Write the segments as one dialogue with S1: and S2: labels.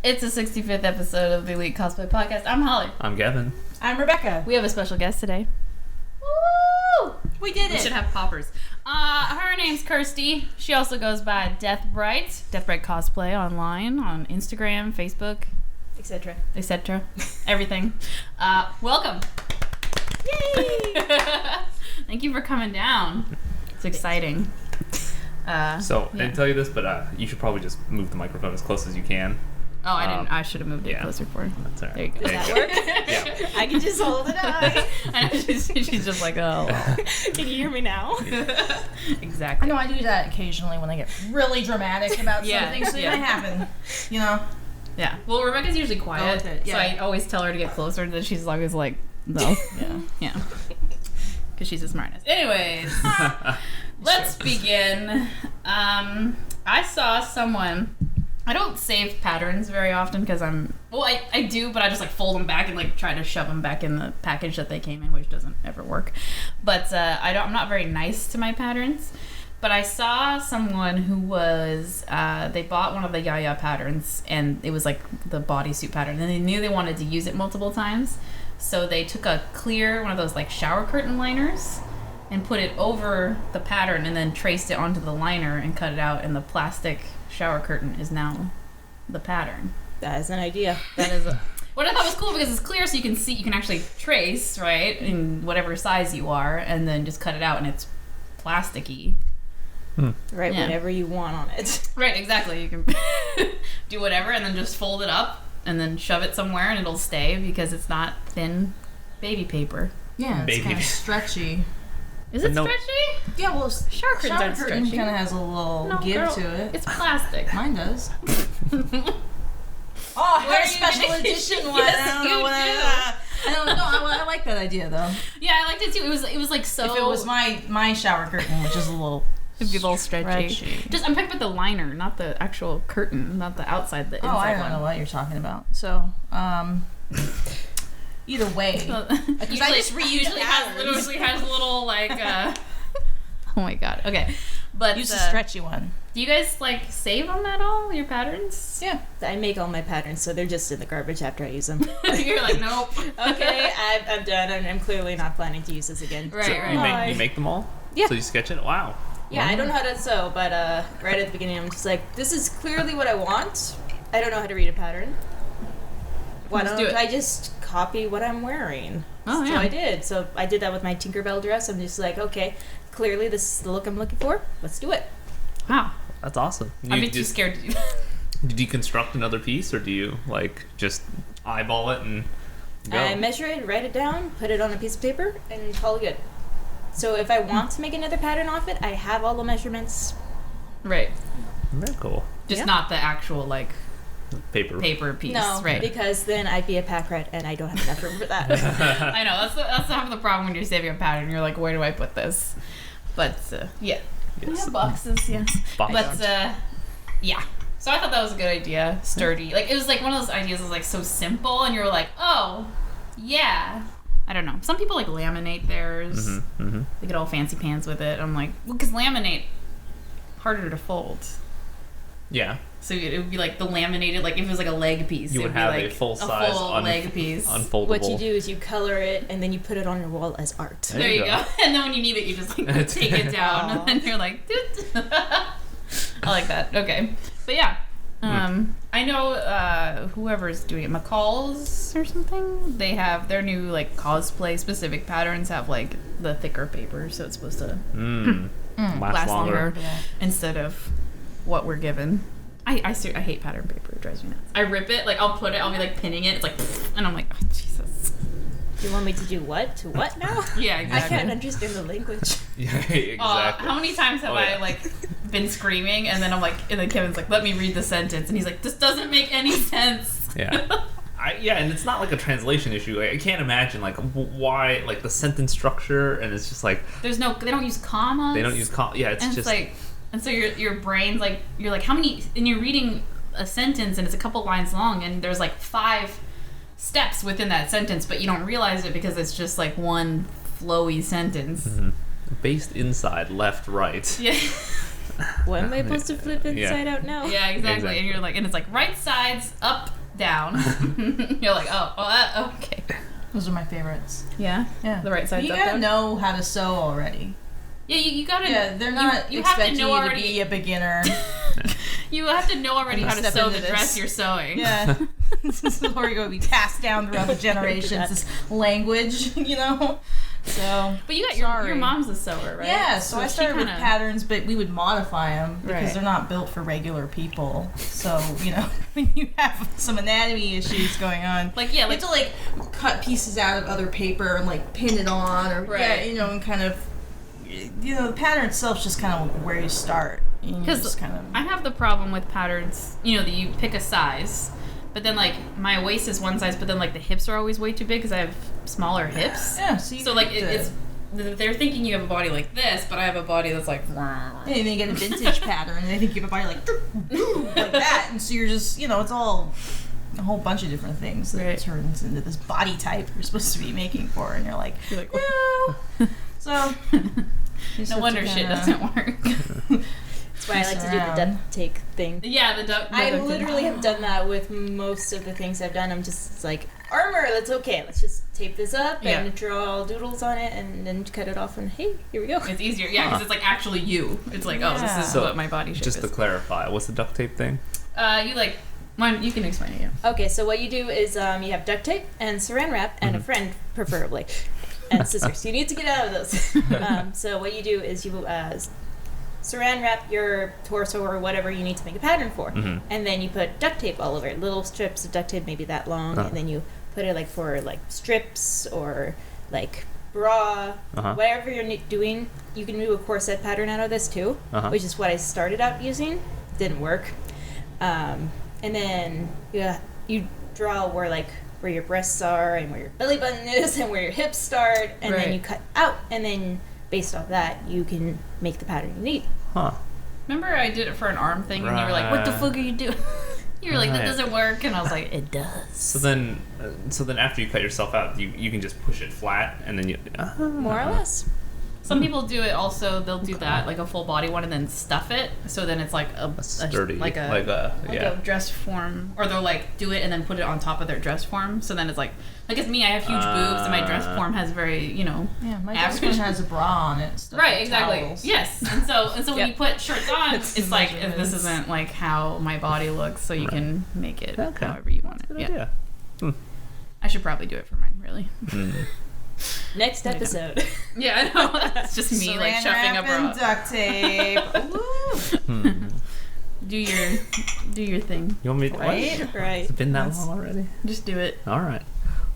S1: It's the 65th episode of the Elite Cosplay Podcast. I'm Holly.
S2: I'm Gavin.
S3: I'm Rebecca.
S1: We have a special guest today. Woo!
S3: We did it.
S1: We should have poppers. Her name's Kirstie. She also goes by Death Bright Cosplay online on Instagram, Facebook, etc. Everything. Welcome.
S3: Yay!
S1: Thank you for coming down. It's exciting.
S2: I didn't tell you this, but you should probably just move the microphone as close as you can.
S1: Oh, I didn't. I should have moved it closer for her.
S2: That's all right.
S1: There you go.
S3: Does that work?
S2: Yeah.
S3: I can just hold it up.
S1: And she's just like, oh.
S3: Can you hear me now?
S1: Exactly.
S4: I know I do that occasionally when I get really dramatic about something, so it might happen, you know?
S1: Yeah. Well, Rebecca's usually quiet,
S4: with it,
S1: so I always tell her to get closer, and then she's always like, no. Yeah. Because she's the smartest. Anyways, let's begin. I saw someone... I don't save patterns very often because I do, but I just like fold them back and like try to shove them back in the package that they came in, which doesn't ever work. But I'm not very nice to my patterns. But I saw someone who was, they bought one of the Yaya patterns, and it was like the bodysuit pattern, and they knew they wanted to use it multiple times. So they took a clear, one of those like shower curtain liners, and put it over the pattern, and then traced it onto the liner and cut it out, and the plastic shower curtain is now the pattern.
S3: That is an idea.
S1: That is what I thought was cool, because it's clear, so you can see, you can actually trace, right, in whatever size you are, and then just cut it out, and it's plasticky.
S3: Right, whatever you want on it.
S1: Right, exactly. You can do whatever, and then just fold it up, and then shove it somewhere, and it'll stay, because it's not thin baby paper.
S4: Yeah, it's kind of stretchy.
S1: Is it stretchy?
S4: Yeah, well,
S1: shower curtain
S4: kind of has a little give to it.
S1: It's plastic.
S4: Mine does. Oh, I had a special edition one.
S1: Yes,
S4: I don't know what I don't know. I like that idea though.
S1: Yeah, I liked it too. It was like so.
S4: If it was my shower curtain, which is a little.
S1: It'd be a little stretchy. Just I'm talking about the liner, not the actual curtain, not the outside. The inside
S4: I don't know what you're talking about. So, either way, because I just reuse
S1: usually has little like. Oh my god. Okay, but
S4: use the stretchy one.
S1: Do you guys like save them at all? Your patterns?
S3: Yeah, I make all my patterns, so they're just in the garbage after I use them.
S1: You're like, nope.
S3: Okay, I'm done, and I'm clearly not planning to use this again.
S1: Right.
S2: You make them all?
S3: Yeah.
S2: So you sketch it? Wow.
S3: Yeah, I don't know how to sew, but right at the beginning, I'm just like, this is clearly what I want. I don't know how to read a pattern. Why don't I just copy what I'm wearing?
S1: Oh, yeah.
S3: So I did. So I did that with my Tinkerbell dress. I'm just like, okay, clearly this is the look I'm looking for. Let's do it.
S1: Wow.
S2: That's awesome.
S1: I'd be too scared to do that.
S2: Do you construct another piece, or do you like just eyeball it and go?
S3: I measure it, write it down, put it on a piece of paper, and call it good. So if I want to make another pattern off it, I have all the measurements.
S1: Right.
S2: Very cool.
S1: Just not the actual like
S2: paper
S1: piece.
S3: No,
S1: right.
S3: Because then I'd be a pack rat, and I don't have enough room for that.
S1: I know that's half the problem when you're saving a pattern. You're like, where do I put this? But yeah.
S2: Yes.
S1: Yeah, boxes. Yes. But yeah. So I thought that was a good idea. Sturdy. Like it was like one of those ideas that was like so simple, and you were like, oh, yeah. I don't know. Some people like laminate theirs. They get all fancy pants with it. I'm like, well, because laminate harder to fold.
S2: Yeah.
S1: So it would be like the laminated, like if it was like a leg piece,
S2: you would have
S1: like
S2: a full size
S1: leg piece,
S2: unfoldable.
S3: What you do is you color it, and then you put it on your wall as art.
S1: There you go. And then when you need it, you just like take it down, and then you're like, I like that. Okay, but yeah. I know whoever's doing it, McCall's or something, they have their new like cosplay specific patterns have like the thicker paper, so it's supposed to last longer instead of what we're given. I hate pattern paper. It drives me nuts. I rip it, like I'll be like pinning it, it's like, and I'm like, oh Jesus.
S3: You want me to do what? To what now?
S1: Yeah, exactly.
S3: I can't understand the language.
S2: Yeah, exactly.
S1: How many times have I like been screaming, and then I'm like, and then Kevin's like, let me read the sentence, and he's like, this doesn't make any sense.
S2: Yeah. And it's not like a translation issue. I can't imagine like why like the sentence structure, and it's just like
S1: they don't use commas.
S2: They don't use Yeah, it's
S1: and
S2: just
S1: like, and so your brain's like, you're like, how many? And you're reading a sentence, and it's a couple lines long, and there's like 5 steps within that sentence, but you don't realize it because it's just like one flowy sentence.
S2: based inside, left, right.
S1: Yeah.
S3: what am I supposed to flip inside out now?
S1: Yeah, exactly. And you're like, and it's like right sides up, down. You're like, okay.
S4: Those are my favorites.
S1: Yeah,
S4: Yeah.
S1: the right sides
S4: You
S1: up,
S4: gotta
S1: down.
S4: know how to sew already.
S1: Yeah, you gotta.
S4: Yeah, they're not
S1: you have to
S4: expecting
S1: know
S4: you
S1: already.
S4: to be a beginner.
S1: You have to know already how to
S4: Step
S1: sew
S4: into
S1: the dress
S4: this.
S1: you're sewing.
S4: Yeah. This is where you're going to be passed down throughout the generations. This language, you know? So.
S1: But you got
S4: Sorry.
S1: your mom's a sewer, right?
S4: Yeah, so I
S1: she
S4: started with
S1: kinda-
S4: patterns, but we would modify them because
S1: Right.
S4: they're not built for regular people. So, you know, when you have some anatomy issues going on,
S1: Like, yeah,
S4: you have
S1: like,
S4: to, cut pieces out of other paper and, pin it on, or,
S1: Right.
S4: you know, and kind of, the pattern itself is just kind of where you start.
S1: because
S4: kind of.
S1: I have the problem with patterns, that you pick a size, but then, my waist is one size, but then, the hips are always way too big because I have smaller hips.
S4: Yeah, so you
S1: it's they're thinking you have a body like this, but I have a body that's like.
S4: Yeah, and then you get a vintage pattern, and they think you have a body like that, and so you're just, it's all a whole bunch of different things that turns into this body type you're supposed to be making for, and you're like no. So
S1: No wonder shit doesn't work.
S3: That's why I like to do the duct tape thing.
S1: Yeah, the duct.
S3: I literally have done that with most of the things I've done. I'm just like, armor, that's okay. Let's just tape this up and draw doodles on it and then cut it off and hey, here we go.
S1: It's easier, because it's actually you. It's like, this is what my body shape is.
S2: Just to clarify, what's the duct tape thing?
S1: You can explain it, yeah.
S3: Okay, so what you do is you have duct tape and saran wrap and a friend, preferably, and scissors. You need to get out of those. So what you do is you saran wrap your torso or whatever you need to make a pattern for, and then you put duct tape all over it. Little strips of duct tape, maybe that long, and then you put it for strips or bra, whatever you're doing. You can do a corset pattern out of this too, which is what I started out using. Didn't work. And then you draw where your breasts are and where your belly button is and where your hips start, and then you cut out, and then based off that you can make the pattern you need.
S1: Remember I did it for an arm thing and you were like, what the fuck are you doing? You were like, that doesn't work, and I was like, it does.
S2: So then after you cut yourself out, you can just push it flat, and then you
S3: More or less.
S1: Some people do it also. They'll do that a full body one and then stuff it. So then it's a
S2: sturdy,
S1: a dress form, or they'll do it and then put it on top of their dress form. So then it's like it's me. I have huge boobs and my dress form has very
S4: my dress form has a bra on it.
S1: Right, exactly.
S4: Towels.
S1: Yes, and so when you put shirts on, it's like this isn't how my body looks. So you can make it however you want it. Yeah. I should probably do it for mine. Really.
S3: Next episode.
S1: Yeah, I know. That's just me
S4: Saran
S1: shoving a
S4: wrap
S1: bra.
S4: and duct tape.
S1: Do your thing.
S2: You want me to
S3: Right.
S2: It's been that long already?
S1: Just do it.
S2: All right.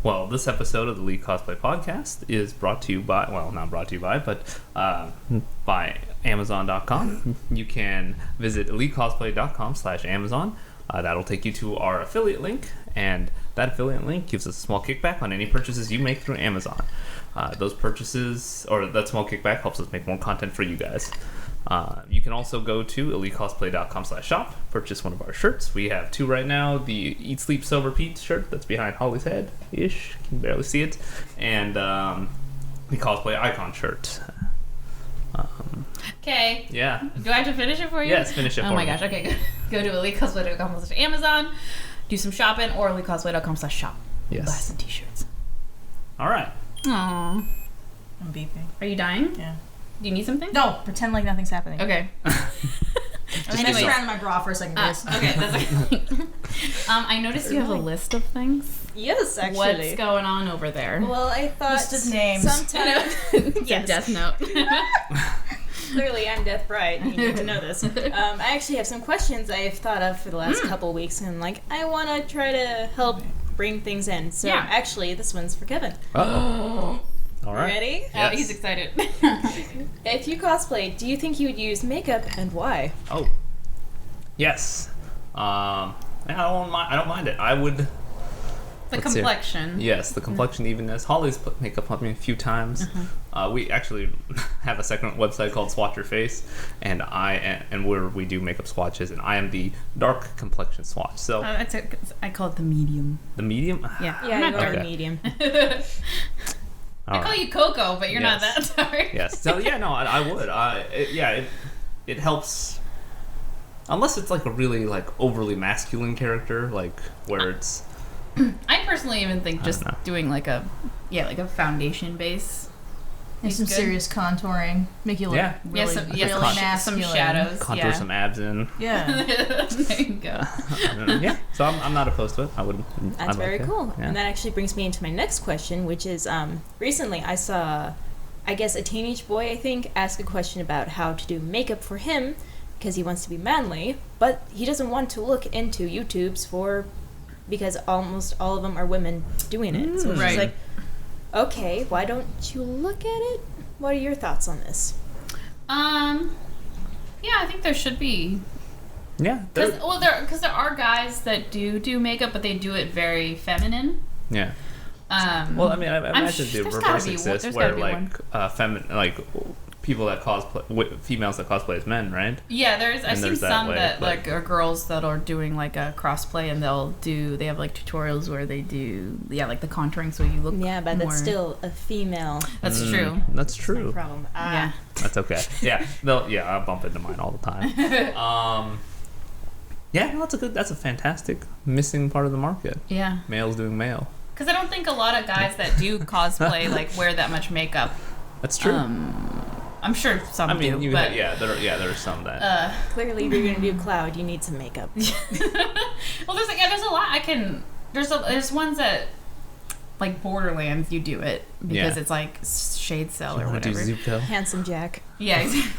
S2: Well, this episode of the Elite Cosplay Podcast is brought to you by, not brought to you by, but by Amazon.com. You can visit elitecosplay.com/Amazon. That'll take you to our affiliate link, and that affiliate link gives us a small kickback on any purchases you make through Amazon. Those purchases, or that small kickback, helps us make more content for you guys. You can also go to elitecosplay.com/shop, purchase one of our shirts. We have two right now: the Eat, Sleep, Sober, Repeat shirt that's behind Holly's head ish, you can barely see it, and the Cosplay Icon shirt.
S1: Okay.
S2: Yeah.
S1: Do I have to finish it for you?
S2: Yes, finish it for me.
S1: Oh my gosh. Okay, go to elitecosplay.com/Amazon, do some shopping, or elitecosplay.com/shop.
S2: Yes.
S1: Buy some t-shirts.
S2: All right.
S1: Aww.
S4: I'm beeping.
S1: Are you dying?
S4: Yeah.
S1: Do you need something?
S4: No, pretend like nothing's happening.
S1: Okay.
S4: I was
S1: Anyways.
S4: messing around in my bra for a second, guys.
S1: Okay, that's okay. I noticed you have a list of things.
S3: Yes, actually.
S1: What's going on over there?
S3: Well, I thought
S4: List of names.
S3: sometime.
S1: It's
S3: Yes.
S1: a death note.
S3: Clearly, I'm Death Bright. You need to know this. I actually have some questions I've thought of for the last couple weeks, and I want to try to help bring things in. So,
S1: Yeah.
S3: actually, this one's for Kevin.
S2: Uh-oh. All right.
S3: Ready?
S1: Oh, he's excited.
S3: If you cosplay, do you think you would use makeup, and why?
S2: Oh. Yes. I don't mind it. I would.
S1: The
S2: Let's see.
S1: complexion.
S2: Yes, the complexion evenness. Holly's put makeup on me a few times. We actually have a second website called Swatch Your Face, and where we do makeup swatches, and I am the dark complexion swatch. So
S1: I call it the medium.
S2: the medium.
S1: Yeah.
S3: Yeah,
S1: I'm
S3: you
S1: not
S3: are
S1: dark.
S3: medium.
S1: I call you Coco, but you're not
S2: Yes.
S1: that dark.
S2: Yes. So yeah, no, I would. it helps. Unless it's like a really like overly masculine character, like where it's.
S1: I personally even think just doing like a foundation base.
S4: And some serious contouring, make you look really masculine.
S1: Some shadows,
S2: contour some abs in.
S4: Yeah.
S1: There you go.
S2: Yeah, so I'm not opposed to it. I would.
S3: That's very cool.
S2: Yeah.
S3: And that actually brings me into my next question, which is recently I saw, I guess, a teenage boy, I think, ask a question about how to do makeup for him because he wants to be manly, but he doesn't want to look into YouTubes because almost all of them are women doing it. So it's just like, okay, why don't you look at it? What are your thoughts on this?
S1: Yeah, I think there should be.
S2: Yeah.
S1: Because there are guys that do makeup, but they do it very feminine.
S2: Yeah. Well, I mean, I imagine the reverse exists where like people that cosplay, females that cosplay as men, right?
S1: Yeah, I've seen some that like are girls that are doing like a crossplay, and they have like tutorials where they do like the contouring, so you look.
S3: Yeah, but that's still a female.
S1: That's true.
S2: That's true.
S3: No problem.
S1: Yeah,
S2: that's okay. Yeah, I bump into mine all the time. Yeah, no, that's a fantastic missing part of the market.
S1: Yeah,
S2: males doing male.
S1: Because I don't think a lot of guys that do cosplay like wear that much makeup. That's
S2: true.
S1: I'm sure some do. But
S2: there are some that.
S3: Clearly, if you're gonna do Cloud, you need some makeup.
S1: Well, there's a lot I can. There's ones that like Borderlands. You do it because it's like Shade Cell or whatever.
S2: Zuko?
S3: Handsome Jack.
S1: Yeah, exactly.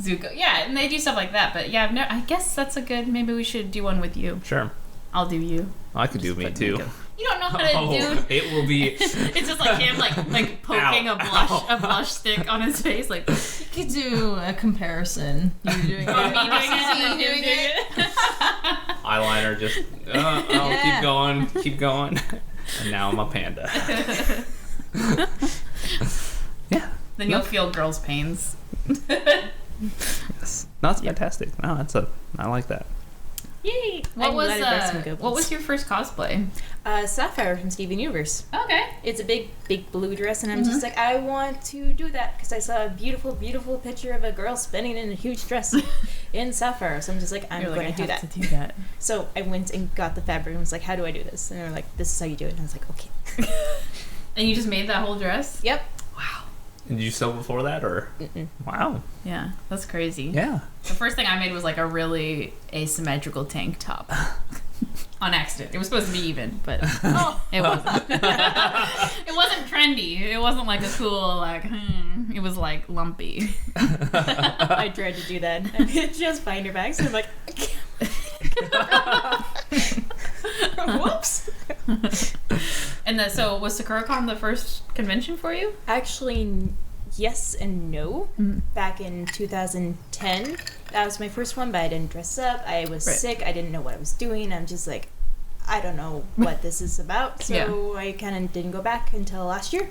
S1: Zuko. Yeah, and they do stuff like that. But yeah, I guess that's a good. Maybe we should do one with you.
S2: Sure.
S1: I'll do you.
S2: I could do me too.
S1: Makeup. You don't know how to do.
S2: It will be.
S1: It's just like him, like poking a blush stick on his face, like.
S4: You could do a comparison. You're doing it.
S1: Me doing it.
S2: Eyeliner, just keep going, and now I'm a panda. Yeah.
S1: Then you'll feel girls' pains.
S2: Yes. No, that's fantastic. No, I like that.
S1: Yay! What was your first cosplay?
S3: Sapphire from Steven Universe.
S1: Okay.
S3: It's a big blue dress, and I'm just like, I want to do that because I saw a beautiful picture of a girl spinning in a huge dress in Sapphire. So I'm just like, I'm going to do that. So I went and got the fabric and was like, how do I do this? And they were like, this is how you do it. And I was like, okay.
S1: And you just made that whole dress?
S3: Yep.
S1: Wow.
S2: And did you sew before that, or?
S3: Mm-mm.
S2: Wow.
S1: Yeah, that's crazy.
S2: Yeah.
S1: The first thing I made was like a really asymmetrical tank top. On accident. It was supposed to be even, but it wasn't. It wasn't trendy. It wasn't like a cool, like, it was like lumpy.
S3: I tried to do that. I just find her back, so I'm like, whoops.
S1: And so was SakuraCon the first convention for you?
S3: Actually, yes and no. Back in 2010, that was my first one, but I didn't dress up. I was sick. I didn't know what I was doing. I'm just like, I don't know what this is about. So I kind of didn't go back until last year,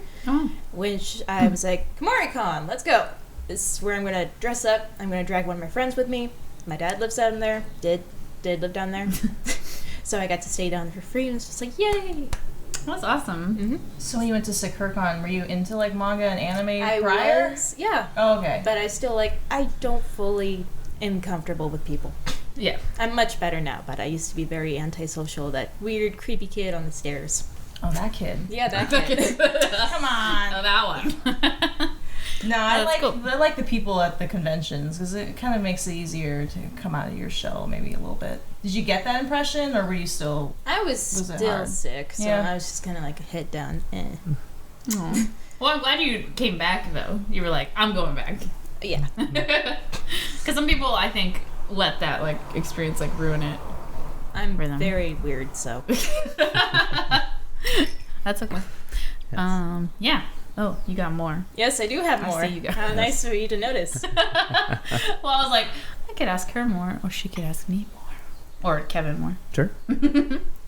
S3: which I was like, KamoriCon, let's go. This is where I'm going to dress up. I'm going to drag one of my friends with me. My dad lives down there. Did live down there. So I got to stay down there for free, and it's just like, yay!
S1: That's awesome.
S3: Mm-hmm.
S4: So when you went to SakuraCon, were you into like manga and anime
S3: I
S4: prior?
S3: was, yeah.
S4: Oh, okay.
S3: But I still I don't fully am comfortable with people.
S1: Yeah.
S3: I'm much better now, but I used to be very antisocial, that weird, creepy kid on the stairs.
S4: Oh, that kid.
S3: Yeah, that kid.
S4: Come on.
S1: Oh, that one.
S4: No, I like the people at the conventions because it kind of makes it easier to come out of your shell maybe a little bit. Did you get that impression, or were you still?
S3: I was still sick, so I was just kind of like a head down.
S1: Well, I'm glad you came back though. You were like, I'm going back.
S3: Yeah.
S1: Because some people, I think, let that like experience like ruin it.
S3: I'm very weird, so.
S1: That's okay. Yes. Yeah. Oh, you got more.
S3: Yes, I do have more.
S1: I see you got
S3: How nice for you to notice.
S1: Well, I was like, I could ask her more, or she could ask me more, or Kevin more.
S2: Sure.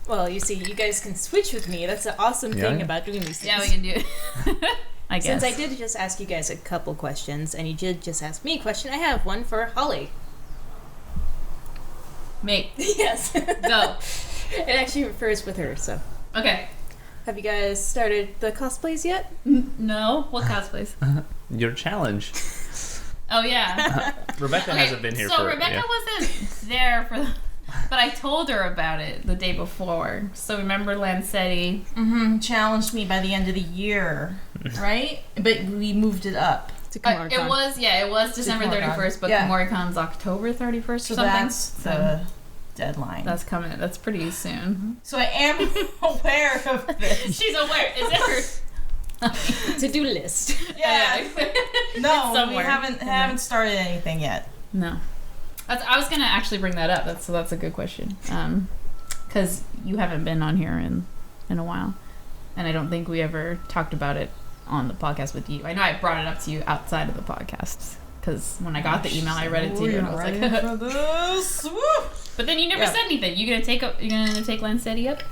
S3: Well, you see, you guys can switch with me. That's the awesome thing about doing these things.
S1: Yeah, we can do it. I guess.
S3: Since I did just ask you guys a couple questions, and you did just ask me a question, I have one for Holly.
S1: Me.
S3: Yes.
S1: Go.
S3: It actually refers with her, so.
S1: Okay.
S3: Have you guys started the cosplays yet?
S1: No. What cosplays?
S2: Your challenge.
S1: Oh yeah.
S2: Rebecca hasn't been here
S1: so
S2: for.
S1: Rebecca wasn't there for, but I told her about it the day before. So remember Lancetti?
S4: Challenged me by the end of the year, right? But we moved it up.
S3: To
S1: It was December
S4: Komori-Con.
S1: 31st, but
S4: Yeah.
S1: Komori-Con's October 31st or
S4: So
S1: something.
S4: that's the deadline.
S1: That's coming. That's pretty soon.
S4: So I am aware of this.
S1: She's aware. Is it her?
S3: to-do list.
S4: Yeah. No, we
S1: somewhere.
S4: haven't started anything yet.
S1: No. I was gonna actually bring that up. That's a good question. Because you haven't been on here in a while, and I don't think we ever talked about it on the podcast with you. I know I brought it up to you outside of the podcast because when I got the email, I read it to you, and I was like,
S4: for this. Woo!
S1: but then you never said anything. You gonna take Lancetti up?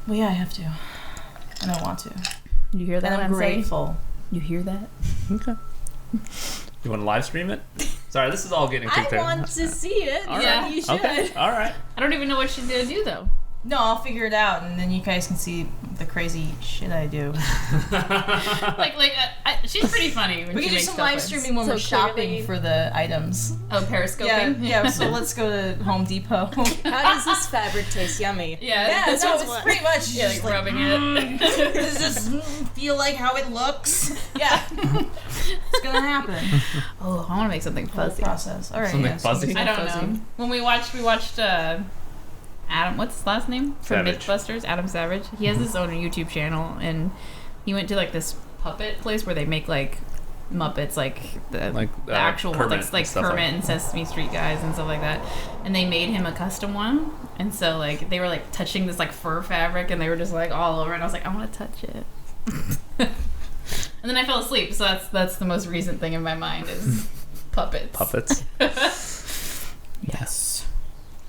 S4: Well, yeah, I have to. And I want to.
S1: You hear that?
S4: And I'm
S1: Lancetti?
S4: grateful.
S1: You hear that?
S2: Okay. You want to live stream it? Sorry, this is all getting
S3: I
S2: kicked
S3: want to see it.
S2: All
S1: Yeah.
S3: You should.
S2: Okay. All right.
S1: I don't even know what she's gonna do though.
S4: No, I'll figure it out, and then you guys can see the crazy shit I do.
S1: She's pretty funny. When
S4: We
S1: she
S4: can do
S1: makes
S4: some
S1: stuff
S4: live
S1: with-
S4: streaming when
S3: So
S4: we're shopping
S3: clearly-
S4: for the items.
S1: Oh, periscoping.
S4: Yeah. So let's go to Home Depot.
S3: How does this fabric taste? Yummy.
S1: Yeah.
S4: Yeah,
S3: That's
S4: so
S3: what's
S4: it's
S3: what.
S4: pretty much
S1: Yeah,
S4: just
S1: like rubbing it.
S4: Does this feel like how it looks? Yeah. It's gonna happen.
S1: Oh, I want to make something
S4: Whole
S1: fuzzy.
S4: process. All right.
S2: Something
S4: yeah,
S2: fuzzy?
S1: I don't know. When we watched Adam, what's his last name? From
S2: Savage.
S1: Mythbusters, Adam Savage. He has his own YouTube channel, and he went to like this puppet place where they make like Muppets, like the actual
S2: Kermit
S1: like
S2: and stuff
S1: Kermit
S2: like
S1: and Sesame Street guys and stuff like that. And they made him a custom one, and so like they were like touching this like fur fabric, and they were just like all over, and I was like, I want to touch it. And then I fell asleep, so that's the most recent thing in my mind is puppets.
S2: Puppets.
S1: Yes.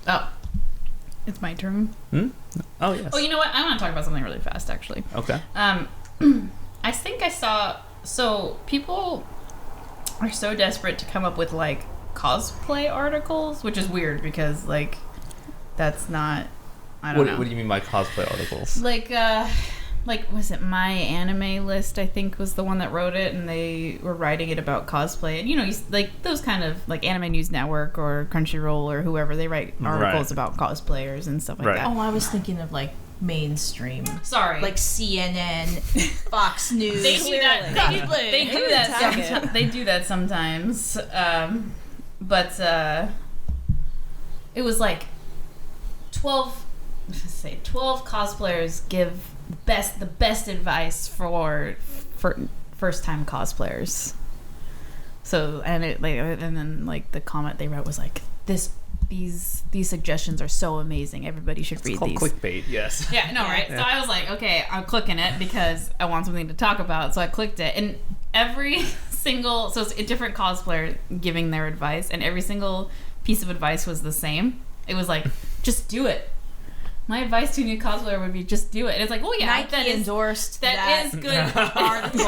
S1: Oh, it's my turn.
S2: Oh, yes.
S1: Oh, you know what? I want to talk about something really fast, actually.
S2: Okay.
S1: I think I saw. So people are so desperate to come up with like cosplay articles, which is weird because like that's not. I don't know.
S2: What do you mean by cosplay articles?
S1: Like was it My Anime List? I think was the one that wrote it, and they were writing it about cosplay. And you know, like those kind of like Anime News Network or Crunchyroll or whoever, they write articles about cosplayers and stuff like that.
S4: Oh, I was thinking of like mainstream,
S1: Sorry,
S4: like CNN, Fox News.
S1: they do that.
S3: Cosplay.
S1: They do that. They do that sometimes. But it was like 12 cosplayers give the best advice for first time cosplayers. So and then like the comment they wrote was like these suggestions are so amazing. Everybody should read
S2: Called
S1: these.
S2: clickbait, yes.
S1: Yeah, no, right?
S2: Yeah.
S1: So I was like, okay, I'm clicking it because I want something to talk about. So I clicked it, and every single, so it's a different cosplayer giving their advice, and every single piece of advice was the same. It was like, just do it. My advice to a new cosplayer would be just do it. And it's like, oh yeah,
S4: Nike endorsed
S1: that is good
S4: article.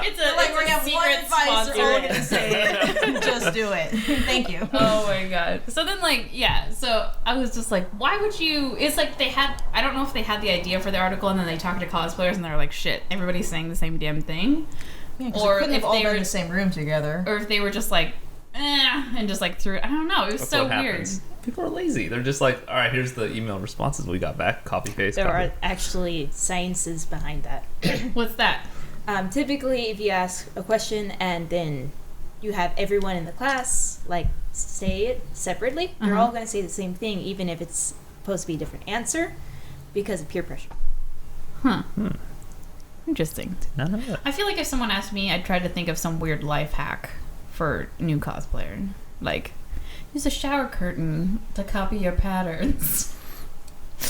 S1: It's a
S4: Like
S1: it's
S4: we're
S1: a
S4: gonna have one
S1: secret
S4: advice,
S1: sponsor.
S4: we're all gonna say it. Just do it. Thank you.
S1: Oh my god. So then like, yeah, so I was just like, why would you, it's like they had, I don't know if they had the idea for the article and then they talked to cosplayers and they're like, shit, everybody's saying the same damn thing.
S4: Yeah, 'cause
S1: Or
S4: we couldn't
S1: if
S4: have all
S1: they
S4: been
S1: were-
S4: in the same room together.
S1: Or if they were just like, and just like threw it. I don't know. It was
S2: That's
S1: so
S2: what
S1: weird.
S2: happens. People are lazy. They're just like, all right, here's the email responses we got back. Copy paste.
S3: There
S2: copy.
S3: are actually sciences behind that.
S1: What's that?
S3: Typically, if you ask a question and then you have everyone in the class like say it separately, they're all going to say the same thing, even if it's supposed to be a different answer, because of peer pressure.
S1: Huh. Interesting.
S2: No, no, no.
S1: I feel like if someone asked me, I'd try to think of some weird life hack for new cosplayer. Like, use a shower curtain to copy your patterns.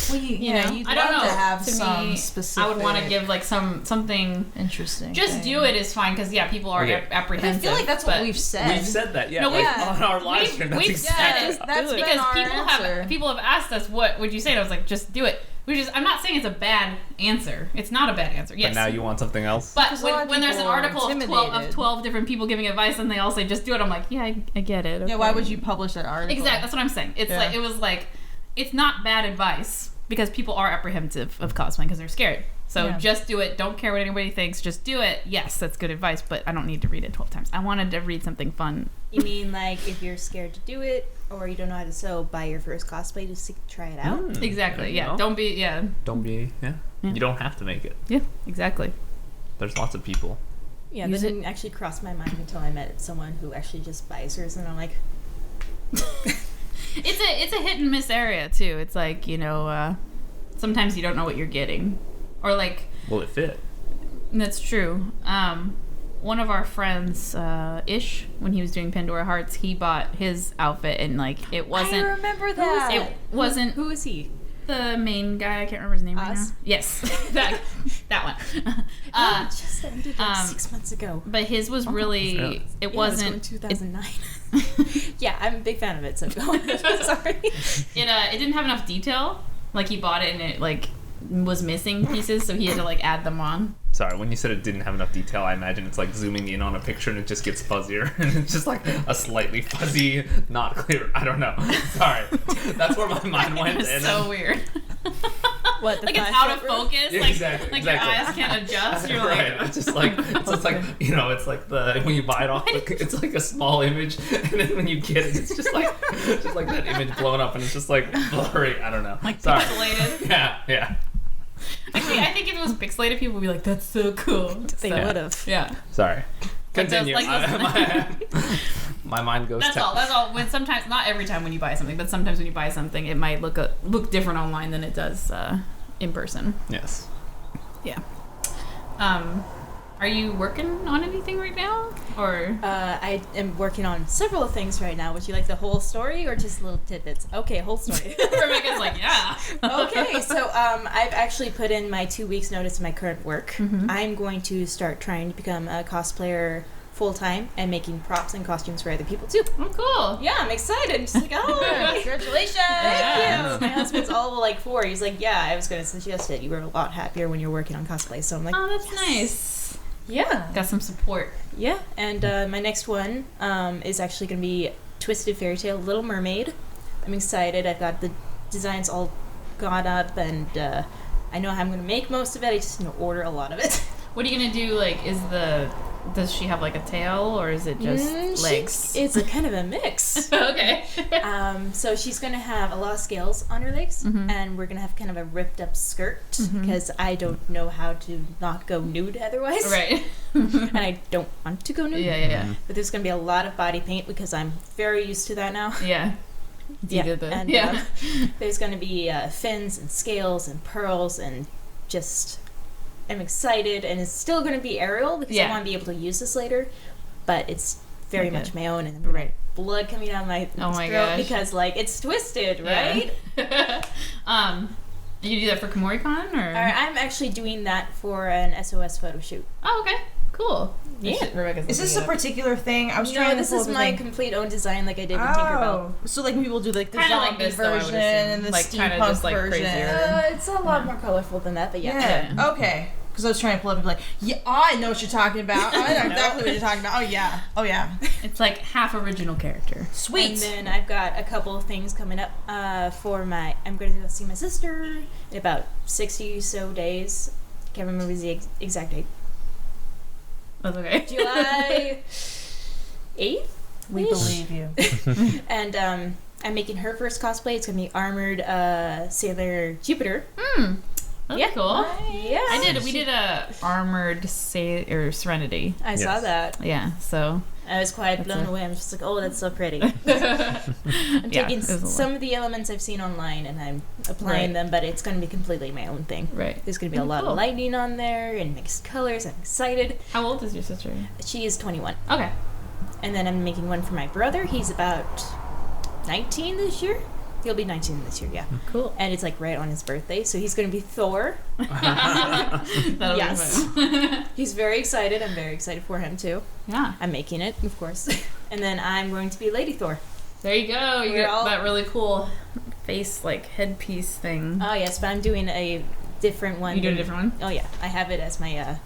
S4: Well,
S1: You know,
S4: you'd
S1: I don't
S4: love
S1: know.
S4: to have
S1: To
S4: some
S1: me,
S4: specific.
S1: I would want to give like something.
S4: interesting.
S1: Just
S4: thing.
S1: do it is fine because yeah, people are
S2: Okay.
S4: But I
S1: apprehensive.
S4: feel like that's what
S1: but
S4: we've said.
S2: We've said that, yeah.
S1: No,
S2: like,
S4: we've-
S2: on our live
S1: we've-
S2: stream. That's
S1: we've
S2: exactly.
S1: said it.
S4: That's been
S1: because
S4: our answer.
S1: people have asked us what would you say, and I was like, just do it. Which is, I'm not saying it's a bad answer. It's not a bad answer. Yes.
S2: But now you want something else?
S1: But
S4: Because a lot of
S1: when there's an
S4: people are
S1: article of
S4: intimidated.
S1: 12 different people giving advice and they all say just do it, I'm like, yeah, I get it.
S4: Yeah, why
S1: okay.
S4: would you publish that article?
S1: Exactly. That's what I'm saying. It's
S4: Yeah.
S1: like it was like it's not bad advice because people are apprehensive of cosplaying because they're scared. So
S4: Yeah.
S1: just do it. Don't care what anybody thinks. Just do it. Yes, that's good advice, but I don't need to read it 12 times. I wanted to read something fun.
S3: You mean like if you're scared to do it or you don't know how to sew, buy your first cosplay to try it out?
S1: Exactly.
S2: There you
S1: Yeah.
S2: go.
S1: Don't be. Yeah.
S2: Don't be. Yeah. You don't have to make it.
S1: Yeah. Exactly.
S2: There's lots of people.
S3: Yeah,
S1: Use
S3: that
S1: it.
S3: didn't actually cross my mind until I met someone who actually just buys hers, and I'm like,
S1: It's a hit and miss area too. It's like, sometimes you don't know what you're getting, or like
S2: Will it fit?
S1: that's true. One of our friends, Ish, when he was doing Pandora Hearts, he bought his outfit and like it wasn't.
S3: I remember that.
S1: It wasn't
S3: Who is he?
S1: the main guy. I can't remember his name right
S3: Us?
S1: now. Yes, that one.
S3: Oh, it just ended like 6 months ago.
S1: But his was really.
S2: yeah.
S1: It
S3: Yeah, it
S1: wasn't.
S3: was 2009. Yeah, I'm a big fan of it. So go on. Sorry.
S1: It didn't have enough detail. Like he bought it and it like was missing pieces, so he had to like add them on.
S2: Sorry, when you said it didn't have enough detail, I imagine it's like zooming in on a picture and it just gets fuzzier. And it's just like a slightly fuzzy, not clear. I don't know. Sorry. That's where my mind went.
S1: It's
S2: and
S1: so
S2: then,
S1: weird.
S3: What? The
S1: Like it's
S3: five
S1: out of
S3: foot rule?
S1: focus.
S2: Yeah,
S1: like
S2: exactly,
S1: like
S2: exactly.
S1: your eyes can't adjust. You're
S2: right.
S1: like,
S2: It's just like it's like the when you buy it off, it's like a small image, and then when you get it, it's just like that image blown up, and it's just like blurry. I don't know.
S1: like
S2: Sorry.
S1: pixelated.
S2: Yeah.
S1: Actually, I think if it was pixelated, people would be like, "That's so cool."
S3: They
S1: So,
S3: would have.
S1: Yeah.
S2: Sorry.
S1: Like those-
S2: Continue.
S1: like those-
S2: My mind goes.
S1: That's all. That's all. When sometimes, not every time when you buy something, but sometimes when you buy something, it might look different online than it does in person.
S2: Yes.
S1: Yeah. Are you working on anything right now, or?
S3: I am working on several things right now. Would you like the whole story or just little tidbits? Okay, whole story.
S1: Rebecca's like, yeah.
S3: Okay, so I've actually put in my 2 weeks notice in my current work.
S1: Mhm.
S3: I'm going to start trying to become a cosplayer full time and making props and costumes for other people too.
S1: Oh, cool.
S3: Yeah, I'm excited. Just like, oh,
S4: Congratulations!
S1: Yeah.
S3: thank you. My husband's all like 4. He's like, yeah, I was going to suggest it. You were a lot happier when you're working on cosplay. So I'm like,
S1: Oh, that's nice.
S3: yeah.
S1: Got some support.
S3: Yeah, and my next one is actually going to be Twisted Fairy Tale Little Mermaid. I'm excited. I've got the designs all got up, and I know how I'm going to make most of it. I just need to order a lot of it.
S1: What are you gonna do? Like, does she have like a tail, or is it just legs?
S3: It's a kind of a mix.
S1: Okay.
S3: So she's going to have a lot of scales on her legs,
S1: Mhm.
S3: and we're going to have kind of a ripped up skirt,
S1: Mhm.
S3: because I don't know how to not go nude otherwise.
S1: Right.
S3: And I don't want to go nude.
S1: Yeah.
S3: But there's going to be a lot of body paint because I'm very used to that now.
S1: Yeah.
S3: Yeah,
S1: And
S3: there's going to be fins and scales and pearls, and just I'm excited, and it's still going to be aerial because
S1: Yeah.
S3: I want to be able to use this later, but it's very
S1: Okay.
S3: much my own, and I'm
S1: Right.
S3: blood coming out of my
S1: Oh my
S3: throat
S1: gosh.
S3: because like it's twisted, right?
S1: Yeah. You do that for KomoriCon, or?
S3: I'm actually doing that for an SOS photo shoot.
S1: Oh, okay. Cool.
S3: Yeah.
S1: Rebecca's
S4: Is this
S1: looking
S4: a
S1: it up.
S4: particular thing? I was
S3: No,
S4: trying to
S3: this
S4: pull
S3: is
S4: up a
S3: my
S4: thing.
S3: complete own design, like I did with Tinkerbell.
S4: So like when people do like the
S1: Kinda like
S4: zombie
S1: this, though, I would
S4: version
S1: assume.
S4: and the
S1: Like, kinda
S4: steampunk
S1: just, like,
S4: version.
S1: crazier.
S3: It's a lot more colorful than that, but yeah.
S4: Yeah. Okay. Because I was trying to pull up and be like, yeah, I know what you're talking about. I know exactly what you're talking about. Oh yeah.
S1: It's like half original character.
S4: Sweet.
S3: And then I've got a couple of things coming up for my. I'm going to go see my sister in about 60 so days. Can't remember the exact date.
S1: That's okay.
S3: July 8th?
S4: We believe you.
S3: And I'm making her first cosplay. It's going to be Armored Sailor Jupiter.
S1: That's
S3: Yeah.
S1: cool.
S3: Yeah.
S1: We did a armored Serenity.
S3: I saw
S2: Yes.
S3: that.
S1: Yeah, so
S3: I was quite
S1: That's
S3: blown
S1: a-
S3: away. I'm just like, oh, that's so pretty.
S1: I'm
S3: I'm taking some of the elements I've seen online and I'm applying
S1: Right.
S3: them, but it's going to be completely my own thing.
S1: Right.
S3: There's going to be a
S1: Oh,
S3: lot
S1: cool.
S3: of lightning on there and mixed colors. I'm excited.
S1: How old is your sister?
S3: She is 21.
S1: Okay.
S3: And then I'm making one for my brother. He's about 19 this year. He'll be 19 this year, yeah.
S1: Cool.
S3: And it's like right on his birthday, so he's going to be Thor.
S1: That'll
S3: Yes.
S1: be fun.
S3: He's very excited. I'm very excited for him too.
S1: Yeah.
S3: I'm making it, of course. And then I'm going to be Lady Thor.
S1: There you go. You
S3: We're
S1: get
S3: all-
S1: that really cool face, like, headpiece thing.
S3: Oh yes, but I'm doing a different one.
S1: You do a
S3: than-
S1: different one?
S3: Oh yeah, I have it as my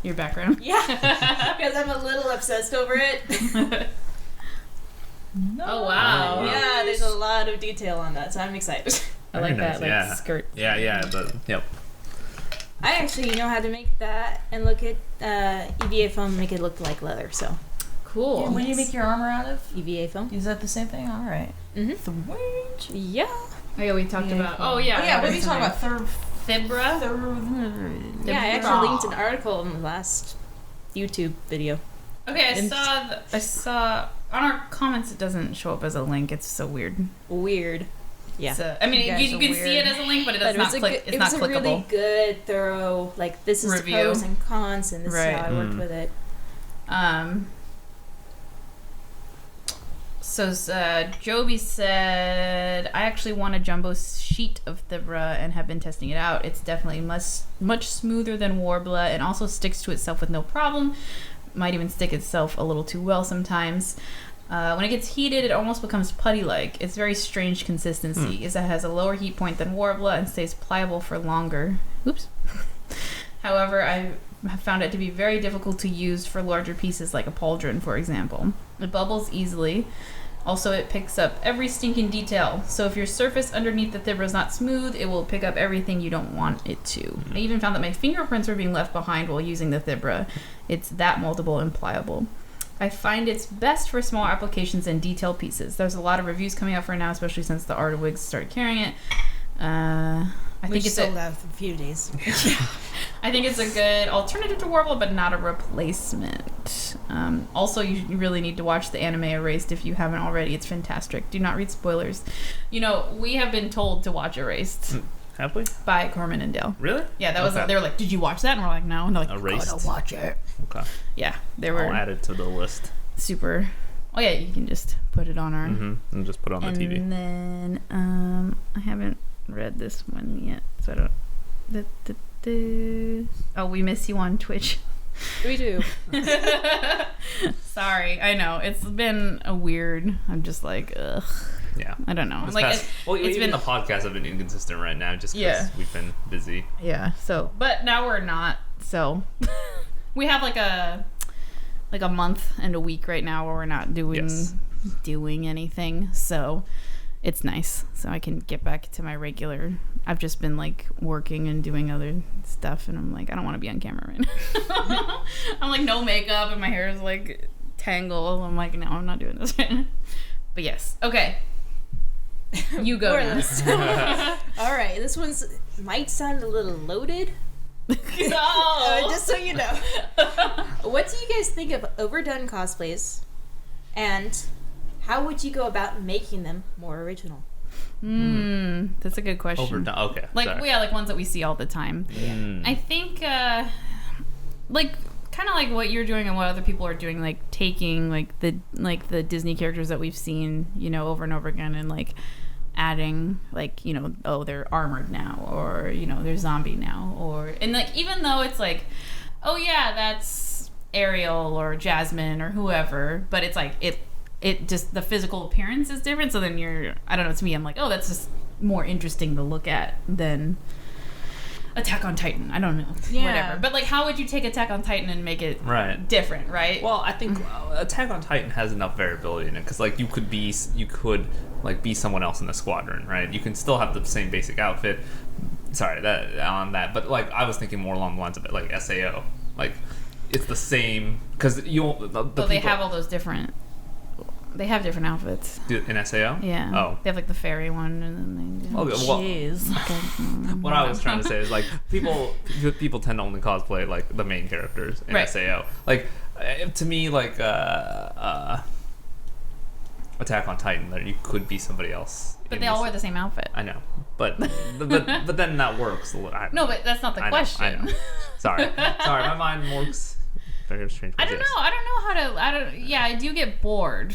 S1: Your background?
S3: yeah, because I'm a little obsessed over it.
S1: Oh, wow.
S3: Yeah, there's a lot of detail on that, so I'm excited.
S1: I like
S2: Very
S1: that,
S2: nice,
S1: like, skirt.
S2: Yeah. Yep.
S3: I actually know how to make that and look at EVA foam, make it look like leather. So
S1: Cool.
S4: What do you make your armor out of?
S3: EVA foam.
S4: Is that the same thing? All right.
S3: Sweet. Yeah.
S1: Oh yeah, we talked about. Oh
S4: Oh
S1: yeah.
S4: yeah, what are you talking about?
S1: Fibra.
S3: Yeah, I actually linked an article in the last YouTube video.
S1: Okay, I saw on our comments. It doesn't show up as a link. It's so weird.
S3: Weird. Yeah.
S1: So, I mean,
S4: You guys
S1: you
S4: are
S1: can
S4: weird.
S1: see it as a link, but it does not click. It's
S3: it
S1: not
S3: was
S1: clickable.
S3: a really good, thorough, like, this is the
S1: Review.
S3: pros and cons, and this is
S1: Right.
S3: how I worked with it.
S1: So Joby said, I actually want a jumbo sheet of Fibra and have been testing it out. It's definitely much smoother than Warbler and also sticks to itself with no problem. Might even stick itself a little too well sometimes. When it gets heated, it almost becomes putty-like. It's very strange consistency. It has a lower heat point than Warbler and stays pliable for longer. Oops. However, I have found it to be very difficult to use for larger pieces like a pauldron, for example. It bubbles easily. Also, it picks up every stinking detail. So if your surface underneath the Fibra is not smooth, it will pick up everything you don't want it to. I even found that my fingerprints were being left behind while using the Fibra. It's that moldable and pliable. I find it's best for small applications and detailed pieces. There's a lot of reviews coming out for it now, especially since the Art of Wigs started carrying it. I think it's
S3: sold out for a few days.
S1: I think it's a good alternative to Warbler, but not a replacement. Also, you really need to watch the anime Erased if you haven't already. It's fantastic. Do not read spoilers. You know, we have been told to watch Erased.
S2: Have we?
S1: By Corman and Dale.
S2: Really?
S1: Yeah, that was.
S2: Okay.
S1: They were like, "Did you watch that?" And we're like, "No." And they're like,
S2: Erased.
S1: "Gotta watch it."
S2: Okay.
S1: Yeah, they were
S2: I'll add it to the list.
S1: super. Oh yeah, you can just put it on our.
S2: And just put it on the TV.
S1: And then I haven't read this one yet, so I don't. Oh, we miss you on Twitch.
S3: We do.
S1: Sorry, I know it's been a weird. I'm just like, ugh.
S2: Yeah.
S1: I don't know.
S2: It's
S1: Like,
S2: past,
S1: it's
S2: even
S1: been
S2: the podcasts have been inconsistent right now, just because
S1: Yeah.
S2: we've been busy.
S1: Yeah. So, but now we're not. So, we have like a month and a week right now where we're not doing anything. So, it's nice. So I can get back to my regular. I've just been like working and doing other stuff, and I'm like, I don't want to be on camera right now. I'm like no makeup, and my hair is like tangled. I'm like, no, I'm not doing this right now. But yes, okay. You go.
S3: All right, this one's might sound a little loaded.
S1: No.
S3: Just so you know. What do you guys think of overdone cosplays? And how would you go about making them more original?
S1: That's a good question.
S2: Overdone. Okay.
S1: Like,
S2: sorry.
S1: yeah, like ones that we see all the time. I think, like, kind of like what you're doing and what other people are doing, like taking like the Disney characters that we've seen, you know, over and over again, and like adding, like, you know, oh, they're armored now, or, you know, they're zombie now, or, and like, even though it's like, oh yeah, that's Ariel or Jasmine or whoever, but it's like it just, the physical appearance is different. So then I don't know, to me, I'm like, oh, that's just more interesting to look at than Attack on Titan. I don't know.
S4: Yeah.
S1: Whatever. But like, how would you take Attack on Titan and make it different, right?
S2: Well, I think Attack on Titan has enough variability in it, because like you could like be someone else in the squadron, right? You can still have the same basic outfit. Sorry, but like I was thinking more along the lines of it, like SAO, like it's the same, because
S1: they have all those different. They have different outfits.
S2: In SAO.
S1: Yeah.
S2: Oh.
S1: They have like the fairy one, and then they do.
S2: Okay, well,
S1: Jeez.
S2: what I was trying to say is like people tend to only cosplay like the main characters in SAO. Like to me, like Attack on Titan, that you could be somebody else.
S1: But they all wear the same outfit.
S2: I know, but then that works.
S1: No, but that's not the question.
S2: I know. Sorry, my mind works very strange.
S1: I don't know. Yeah, I do get bored,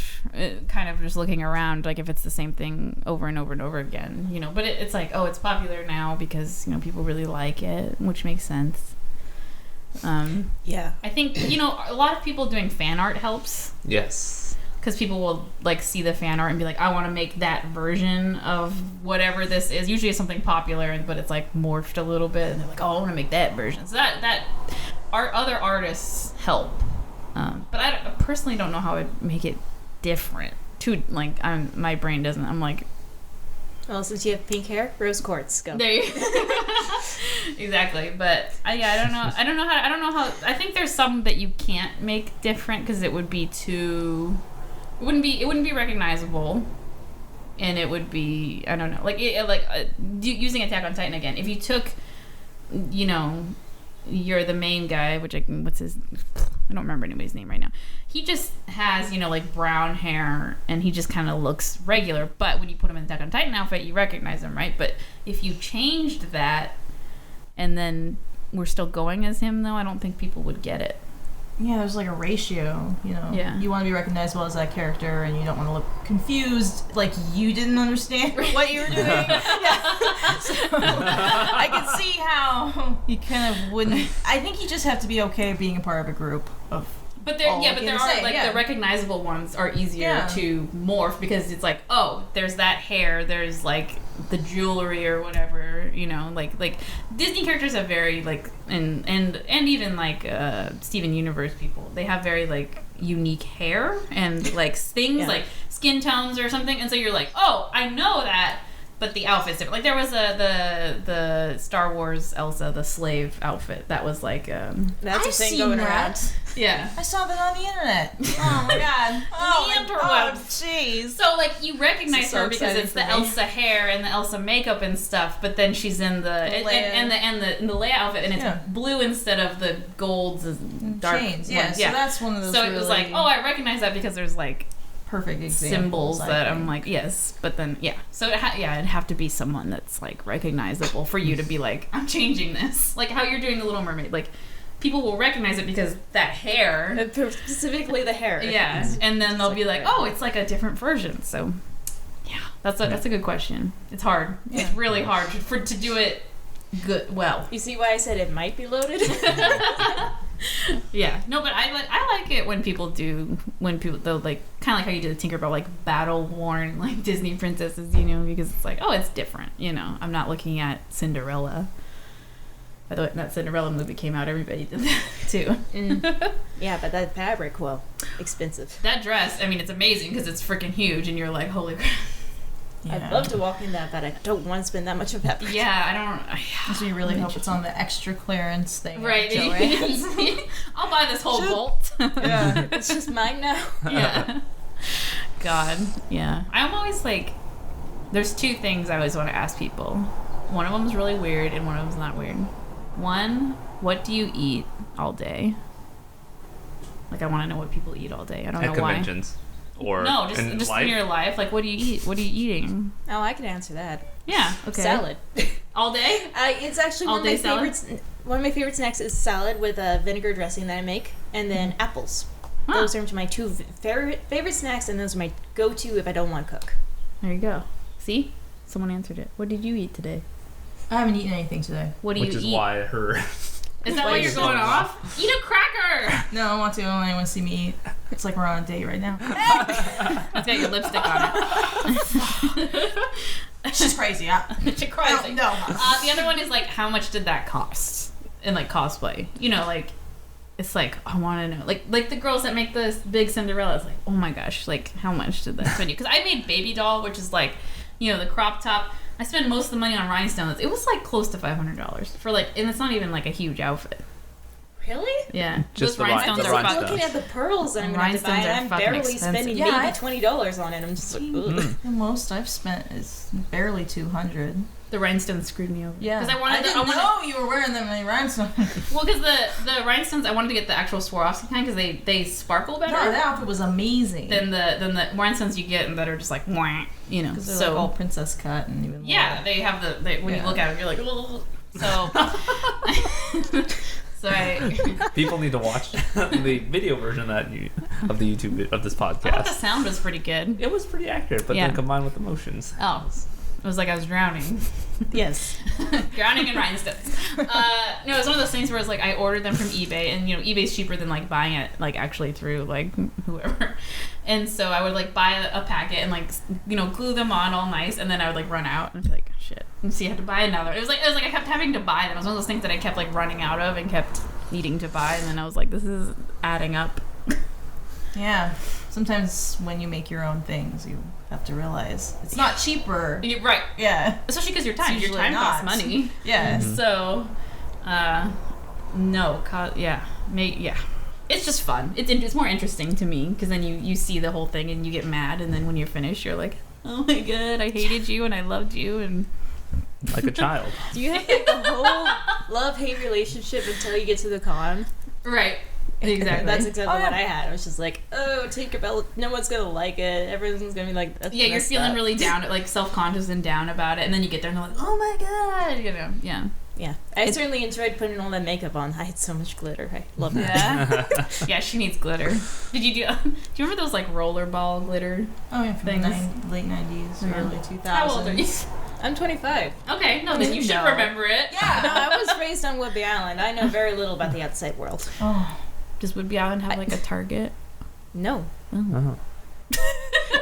S1: kind of just looking around, like if it's the same thing over and over and over again, you know. But it's like, oh, it's popular now because, you know, people really like it, which makes sense.
S3: Yeah.
S1: I think, you know, a lot of people doing fan art helps.
S2: Yes.
S1: Because people will like see the fan art and be like, I want to make that version of whatever this is. Usually it's something popular, but it's like morphed a little bit, and they're like, oh, I want to make that version. So that other artists help, but I personally don't know how I'd make it different. Like, my brain doesn't. I'm like,
S3: well, since you have pink hair, rose quartz, go.
S1: There you Exactly, but I don't know. I don't know how. I think there's some that you can't make different because it would be too. It wouldn't be recognizable, and it would be, I don't know, using Attack on Titan again. If you took, you're the main guy, I don't remember anybody's name right now. He just has, brown hair, and he just kind of looks regular. But when you put him in the Attack on Titan outfit, you recognize him, right? But if you changed that, and then we're still going as him, though, I don't think people would get it.
S4: Yeah, there's like a ratio,
S1: Yeah.
S4: You want to be recognizable as that character, and you don't want to look confused, like you didn't understand what you were doing. Yeah. So I can see how you kind of wouldn't. I think you just have to be okay being a part of a group of.
S1: But there are the recognizable ones are easier to morph because it's like, oh, there's that hair, there's like the jewelry or whatever, like Disney characters have very like and even like Steven Universe people, they have very like unique hair and like things like skin tones or something, and so you're like, oh, I know that. But the outfit's different. Like there was the Star Wars Elsa, the slave outfit. That was like
S3: that's a thing going around.
S1: Yeah,
S4: I saw that on the internet. Oh my god.
S1: Oh,
S4: jeez.
S1: So like you recognize her because it's the Elsa hair and the Elsa makeup and stuff. But then she's in the Leia outfit, and it's blue instead of the golds and dark
S4: chains. Yeah,
S1: ones.
S4: So that's one of those.
S1: So it was like, oh, I recognize that because there's like
S4: perfect examples,
S1: symbols that I'm like, yes, but then so it'd have to be someone that's like recognizable for you to be like, I'm changing this, like how you're doing the Little Mermaid, like people will recognize it because that hair,
S3: specifically the hair,
S1: and then they'll be like, oh, it's like a different version. So that's a good question. It's hard. It's really hard to do it good. Well,
S3: you see why I said it might be loaded.
S1: Yeah, no, but I like it when people they'll like kind of like how you did the Tinkerbell, like battle worn like Disney princesses, because it's like, oh, it's different, I'm not looking at Cinderella. By the way, that Cinderella movie came out, everybody did that too.
S3: Yeah, but that fabric, well, expensive.
S1: That dress, I mean, it's amazing because it's freaking huge, and you're like, holy crap.
S3: Yeah. I'd love to walk in that, but I don't want to spend that much of that.
S1: Yeah, I don't.
S4: So you really hope it's on the extra clearance thing,
S1: right? I'll buy this whole bolt.
S3: Yeah, it's just mine now.
S1: Yeah. God, yeah. I'm always like, there's two things I always want to ask people. One of them is really weird, and one of them's not weird. One, what do you eat all day? Like, I want to know what people eat all day. I don't know why. At conventions.
S2: Or
S1: no, just in your life. Like, what do you eat? What are you eating?
S3: Oh, I can answer that.
S1: Yeah. Okay.
S3: Salad.
S1: All day?
S3: It's actually one of my favorites. One of my favorite snacks is salad with a vinegar dressing that I make, and then apples. Huh. Those are my two favorite snacks, and those are my go-to if I don't want to cook.
S1: There you go. See? Someone answered it. What did you eat today?
S4: I haven't eaten anything today.
S1: What do you eat?
S2: Which is why her...
S1: Is that why you're going off? Eat a cracker!
S4: No, I want to. I don't want to see me eat. It's like we're on a date right now.
S1: It's got your lipstick on it.
S4: It's just crazy.
S1: It's crazy.
S4: No.
S1: The other one is like, how much did that cost in like cosplay? Like, it's like, I want to know. Like the girls that make the big Cinderella, like, oh my gosh, like how much did that spend you? Because I made Baby Doll, which is like, the crop top. I spent most of the money on rhinestones. It was like close to $500 for like, and it's not even like a huge outfit.
S3: Really?
S1: Yeah.
S2: Just
S3: those rhinestones are fucking. Looking at the pearls that I'm going to buy, and I'm barely spending maybe $20 on it. I'm just like, ugh.
S4: The most I've spent is barely $200.
S1: The rhinestones screwed me over.
S4: Yeah.
S1: Because
S4: I didn't know you were wearing them many rhinestones.
S1: Well, because the rhinestones, I wanted to get the actual Swarovski kind because they sparkle better.
S4: No, that outfit was amazing.
S1: Than the rhinestones you get that are just like, wah,
S4: Because they're like all princess cut and even
S1: yeah, they have when you look at them, you're like, ugh. So
S2: people need to watch the video version of the YouTube of this podcast.
S1: I thought the sound was pretty good.
S2: It was pretty accurate, but then combined with emotions.
S1: Oh, it was like I was drowning.
S3: Yes.
S1: Drowning in rhinestones. No, it's one of those things where it's like I ordered them from eBay, and eBay's cheaper than like buying it like actually through like whoever. And so I would like buy a packet and like glue them on all nice, and then I would like run out and be like, shit. And so you have to buy another. It was like I kept having to buy them. It was one of those things that I kept like running out of and kept needing to buy, and then I was like, this is adding up.
S4: Yeah. Sometimes when you make your own things, you have to realize it's not cheaper.
S1: Right.
S4: Yeah.
S1: Especially because your
S4: It's
S1: time
S4: usually
S1: costs
S4: not.
S1: money.
S4: Yeah.
S1: So, no, yeah. It's just fun. It's more interesting to me because then you see the whole thing and you get mad, and then when you're finished, you're like, oh my god, I hated you and I loved you, and
S2: Like a child.
S3: Do you have like a whole love-hate relationship until you get to the con?
S1: right. Exactly.
S3: That's exactly
S4: Oh, yeah.
S3: what I had. I was just like, oh, Tinkerbell, no one's gonna like it. Everyone's gonna be like, that's
S1: Yeah, you're
S3: messed
S1: feeling
S3: up.
S1: really down, like self-conscious and down about it, and then you get there and they're like, oh my god, you know, yeah.
S3: Yeah, I certainly enjoyed putting all that makeup on. I had so much glitter. I love that.
S1: Yeah. Yeah, she needs glitter. Do you remember those like rollerball glitter?
S4: Oh, yeah, from
S1: Things.
S4: the late 90s,
S1: Yeah.
S4: early 2000s.
S1: How old are you?
S3: I'm 25.
S1: Okay, no, then you should
S4: No.
S1: remember it.
S4: Yeah.
S3: No, I was raised on Whidbey Island. I know very little about the outside world.
S4: Oh.
S1: Does Whidbey Island have like a Target?
S3: No.
S2: Oh.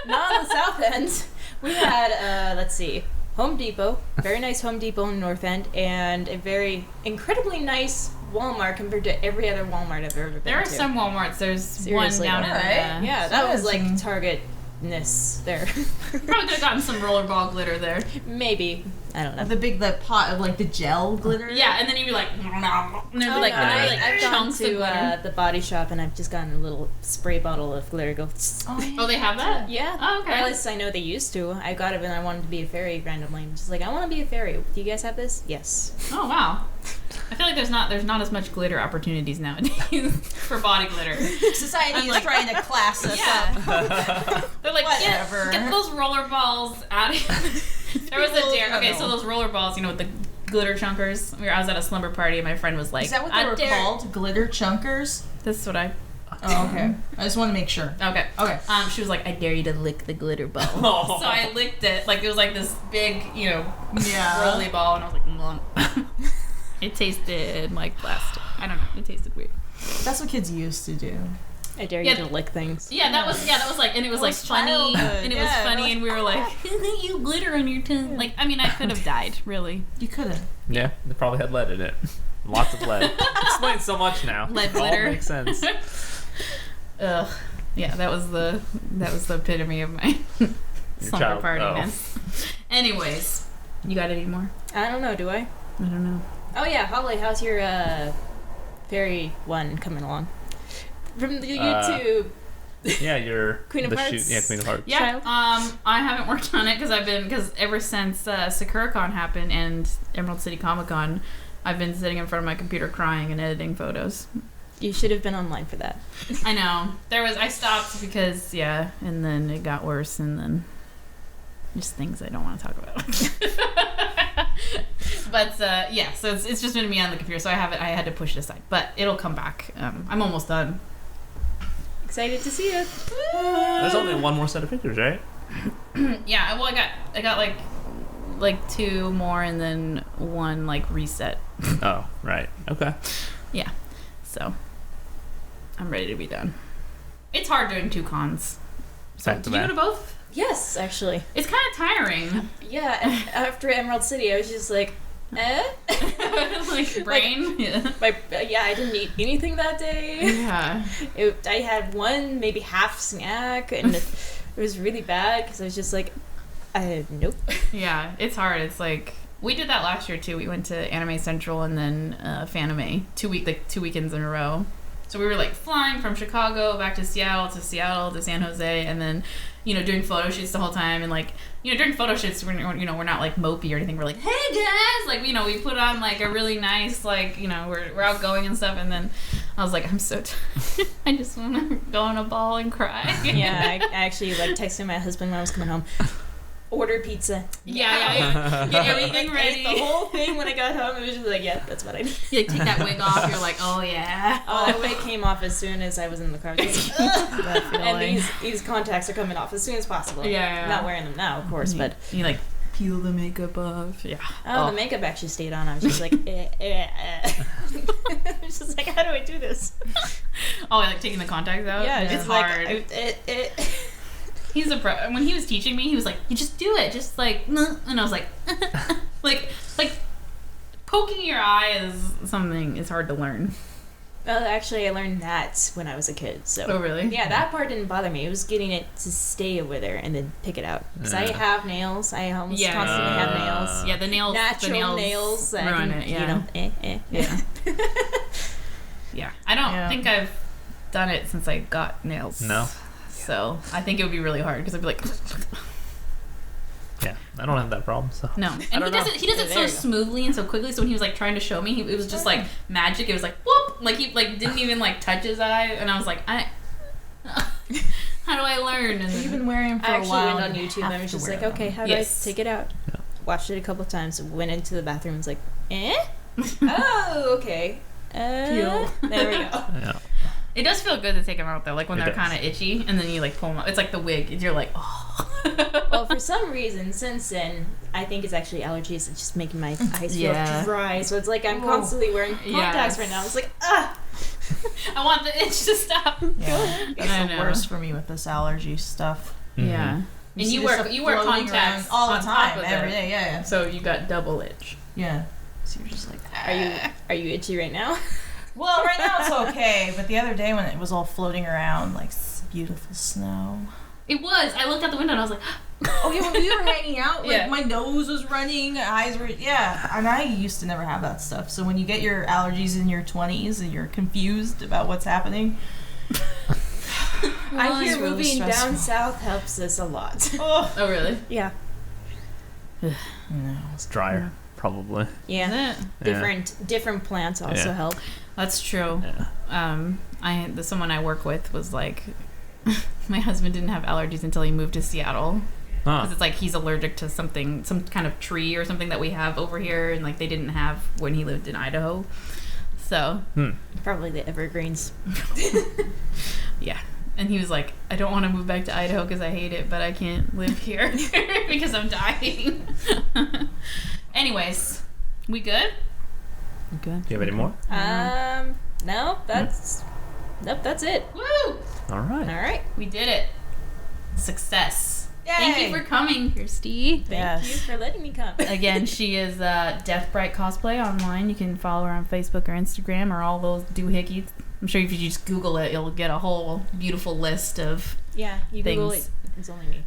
S3: Not on the south end. We had, let's see, Home Depot, very nice Home Depot in the north end, and a very incredibly nice Walmart compared to every other Walmart I've ever been
S1: There are
S3: to.
S1: some Walmarts. There's
S3: Seriously.
S1: one down in
S4: Alright.
S3: Yeah, that was like
S4: Some-
S3: Target-ness there.
S1: Probably could have gotten some rollerball glitter there.
S3: Maybe. I don't know.
S4: The pot of like the gel glitter.
S1: Yeah, and then you'd be like, and there's
S3: Oh,
S1: like,
S3: no, I've gone
S1: chunks of
S3: to
S1: glitter.
S3: the body shop and I've just gotten a little spray bottle of glitter. Go.
S4: Oh, yeah.
S1: Oh, they have that?
S3: Yeah.
S1: Oh, okay.
S3: Or at least I know they used to. I got it when I wanted to be a fairy randomly. I'm just like, I want to be a fairy. Do you guys have this? Yes.
S1: Oh wow. I feel like there's not as much glitter opportunities nowadays for body glitter.
S4: Society is trying to class us up.
S1: Yeah. They're like,
S4: Whatever.
S1: get those roller balls out of here. There was a dare. Okay, so those roller balls, you know, with the glitter chunkers. I was at a slumber party and my friend was like,
S4: Is that what they were called? Glitter chunkers?
S1: This is what I.
S4: Oh, okay. I just want to make sure.
S1: Okay.
S4: Okay.
S1: She was like, I dare you to lick the glitter ball.
S2: Oh.
S1: So I licked it. Like, it was like this big, you know,
S4: Yeah.
S1: rolly ball. And I was like, Mwah. It tasted like plastic. I don't know. It tasted weird.
S4: That's what kids used to do.
S3: I dare
S1: Yeah.
S3: you to lick things.
S1: Yeah, that was like, and it was like
S4: was
S1: funny,
S4: childhood.
S1: and it
S4: Yeah,
S1: was
S4: we're
S1: funny,
S4: like,
S1: and we were like, you glitter on your tongue. Like, I mean, I could have died, really.
S4: You could have.
S2: Yeah, they probably had lead in it. Lots of lead. Explains so much now.
S1: Lead
S2: It all
S1: glitter.
S2: makes sense.
S1: Ugh. Yeah, that was the epitome of my slumber
S2: child-
S1: partiness. Anyways, you got any more?
S3: I don't know, do I?
S1: I don't know.
S3: Oh yeah, Holly, how's your fairy one coming along? From the YouTube.
S2: Yeah, you're
S3: Queen of
S2: the
S3: Hearts.
S2: Yeah, Queen of Hearts.
S1: Yeah,
S3: Child?
S1: I haven't worked on it because ever since SakuraCon happened and Emerald City Comic Con, I've been sitting in front of my computer crying and editing photos.
S3: You should have been online for that.
S1: I know. I stopped because, yeah, and then it got worse, and then just things I don't want to talk about. But, yeah, so it's just been me on the computer, so I had to push it aside. But it'll come back. I'm almost done.
S3: Excited to see it.
S2: There's only one more set of figures, right?
S1: Yeah, well, I got like 2 more and then 1, like, reset.
S2: Oh, right. Okay.
S1: Yeah, so I'm ready to be done. It's hard doing 2 cons. So,
S2: Back to
S1: did you go
S2: back.
S1: to both?
S3: Yes, actually.
S1: It's kind of tiring.
S3: Yeah, and after Emerald City, I was just like,
S1: Like, brain. Yeah.
S3: I didn't eat anything that day.
S1: Yeah.
S3: I had one, maybe half snack, and it was really bad because I was just like, nope.
S1: Yeah, it's hard. It's like we did that last year too. We went to Anime Central and then Fanime 2 weekends in a row. So we were like flying from Chicago back to Seattle to San Jose, and then doing photo shoots the whole time. And like during photo shoots, we're not like mopey or anything. We're like, hey guys, like we put on like a really nice we're outgoing and stuff. And then I was like, I'm so tired. I just want to go in a ball and cry.
S3: Yeah, I actually like texted my husband when I was coming home. Order pizza.
S1: Yeah. Get everything
S3: I
S1: ready.
S3: ate the whole thing when I got home. It was just like, yeah, that's what I need.
S1: You like, take that wig off. You're like, oh yeah.
S3: Oh, that wig came off as soon as I was in the car. And these contacts are coming off as soon as possible.
S1: Yeah.
S3: I'm not wearing them now, of course, but
S1: you like peel the makeup off. Yeah.
S3: the makeup actually stayed on. I was just like, I was just like, how do I do this?
S1: Oh, like taking the contacts out.
S3: Yeah,
S1: it's
S3: just
S1: hard.
S3: like
S1: He's a pro. When he was teaching me, he was like, "You just do it, just like," and I was like, like poking your eye is something. It's hard to learn.
S3: Well, actually, I learned that when I was a kid. So.
S1: Oh, really?
S3: Yeah, that part didn't bother me. It was getting it to stay over there and then pick it out. Because I have nails. I almost constantly have nails.
S1: Yeah, the nails.
S3: Natural nails. That
S1: ruin
S3: can,
S1: it, yeah.
S3: Yeah.
S1: Yeah. I don't think I've done it since I got nails.
S2: No.
S1: So I think it would be really hard because I'd be like...
S2: Yeah, I don't have that problem, so.
S1: No. And he does it so smoothly and so quickly, so when he was like trying to show me, it was just like magic. It was like, whoop! Like he like didn't even like touch his eye, and I was like, how do I learn? And
S4: You've been wearing them for
S3: I
S4: a
S3: actually
S4: while.
S3: went on YouTube and I was just like, okay, how do I take it out?
S2: Yeah.
S3: Watched it a couple of times, went into the bathroom and was like, oh, okay. There we go.
S2: Yeah.
S1: it does feel good to take them out though, like when
S2: It
S1: they're
S2: does.
S1: kind of itchy, and then you like pull them out. It's like the wig, and you're like, oh.
S3: Well, for some reason, since then, I think it's actually allergies. It's just making my eyes feel dry. So it's like I'm constantly wearing contacts right now. It's like,
S1: I want the itch to stop.
S4: Yeah, it's
S1: I
S4: the
S1: know.
S4: worst for me with this allergy stuff.
S1: Yeah. And
S4: see
S1: you
S4: this
S1: wear
S4: stuff
S1: contacts
S4: floating around all the
S1: on
S4: time,
S1: top of
S4: every
S1: it.
S4: day. Yeah,
S1: So you got double itch.
S4: yeah. So you're just like,
S3: are you itchy right now?
S4: well, right now it's okay, but the other day when it was all floating around like beautiful snow.
S1: It was. I looked out the window and I was like,
S4: Oh yeah, when we were hanging out, like
S1: Yeah.
S4: my nose was running, eyes were and I used to never have that stuff. So when you get your allergies in your 20s and you're confused about what's happening,
S3: I hear
S4: it's really
S3: moving down
S4: stressful.
S3: south helps us a lot.
S4: oh,
S1: oh really?
S3: Yeah.
S4: no.
S2: It's drier, probably.
S3: Yeah.
S1: Is it?
S3: Different plants also
S2: Yeah.
S3: help.
S1: That's true.
S2: Yeah.
S1: Someone I work with was like, my husband didn't have allergies until he moved to Seattle.
S2: Huh.
S1: Because it's like he's allergic to something, some kind of tree or something that we have over here, and like they didn't have when he lived in Idaho. So,
S3: Probably the evergreens.
S1: yeah. And he was like, I don't want to move back to Idaho because I hate it, but I can't live here because I'm dying. Anyways, we good? Good.
S2: Do you have any more?
S3: No, that's it.
S1: Woo!
S2: All right.
S3: All right.
S1: We did it. Success. Thank
S4: Yay.
S1: you for coming, Kirstie.
S3: Thank you for letting me come.
S1: Again, she is Death Bright Cosplay online. You can follow her on Facebook or Instagram or all those doohickeys. I'm sure if you just Google it, you'll get a whole beautiful list of
S3: Yeah, you Google it.
S1: things.
S3: It's only me.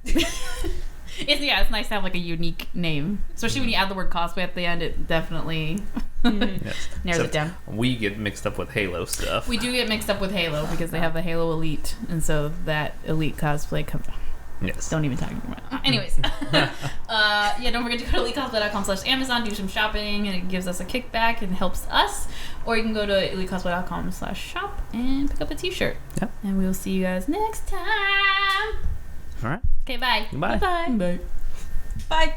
S1: It's nice to have like a unique name, especially when you add the word cosplay at the end. It definitely
S2: Yes.
S1: narrows it
S2: Except
S1: down.
S2: We get mixed up with Halo stuff.
S1: We do get mixed up with Halo because they have the Halo Elite, and so that Elite cosplay comes.
S2: Yes.
S1: Don't even talk about it. Anyways, don't forget to go to elitecosplay.com/Amazon, do some shopping, and it gives us a kickback and helps us. Or you can go to elitecosplay.com/shop and pick up a t-shirt.
S2: Yep.
S1: And we will see you guys next time.
S2: All right.
S1: Okay, bye.
S2: Bye.
S1: Bye.
S4: Bye.